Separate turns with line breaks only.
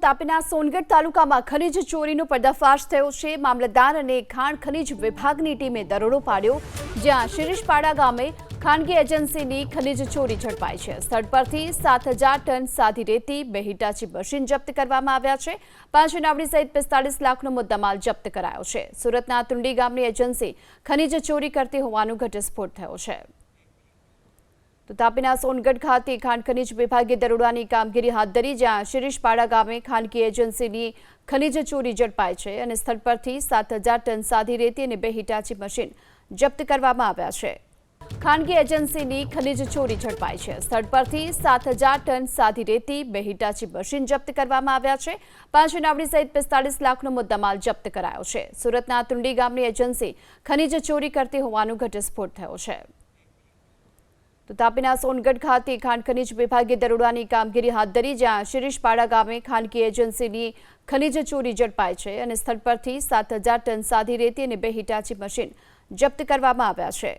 તાપીના સોનગઢ તાલુકામાં ખનીજ ચોરીનો પર્દાફાશ થયો છે। મામલતદાર અને ખાણ ખનીજ વિભાગની ટીમે દરોડો પાડ્યો, જ્યાં શિરીષપાડા ગામે ખાનગી એજન્સીની ખનીજ ચોરી ઝડપાઈ છે। સ્થળ પરથી 7000 ટન સાદી રેતી, 2 હિટાચી મશીન જપ્ત કરવામાં આવ્યા છે। 5 ઇનામની સહિત 45 લાખનો મુદ્દામાલ જપ્ત કરાયો છે। સુરતના તુંડી ગામની એજન્સી ખનીજ ચોરી કરતી હોવાનો ઘટસ્ફોટ થયો છે। તો તાપીના સોનગઢ ખાતે ખાણ ખનીજ વિભાગે દરોડાની કામગીરી હાથ ધરી, જ્યાં શિરીષપાડા ગામે ખાનગી એજન્સીની ખનીજ ચોરી ઝડપાઈ છે અને સ્થળ પરથી 7000 ટન સાદી રેતી અને 2 હિટાચી મશીન જપ્ત કરવામાં આવ્યા છે। ખાનગી એજન્સીની ખનીજ ચોરી ઝડપાઈ છે। સ્થળ પરથી 7000 ટન સાદી રેતી, 2 હિટાચી મશીન જપ્ત કરવામાં આવ્યા છે। 5 ઇનામની સહિત 45 લાખનો મુદ્દામાલ જપ્ત કરાયો છે। સુરતના તુંડી ગામની એજન્સી ખનીજ ચોરી કરતી હોવાનો ઘટસ્ફોટ થયો છે। તો તાપીના સોનગઢ ખાતે ખાણ ખનીજ વિભાગે દરોડાની કામગીરી હાથ ધરી, જ્યાં શિરીષપાડા ગામે ખાનગી એજન્સીની ખનીજ ચોરી ઝડપાઈ છે અને સ્થળ પરથી 7000 ટન સાદી રેતી અને 2 હિટાચી મશીન જપ્ત કરવામાં આવ્યા છે।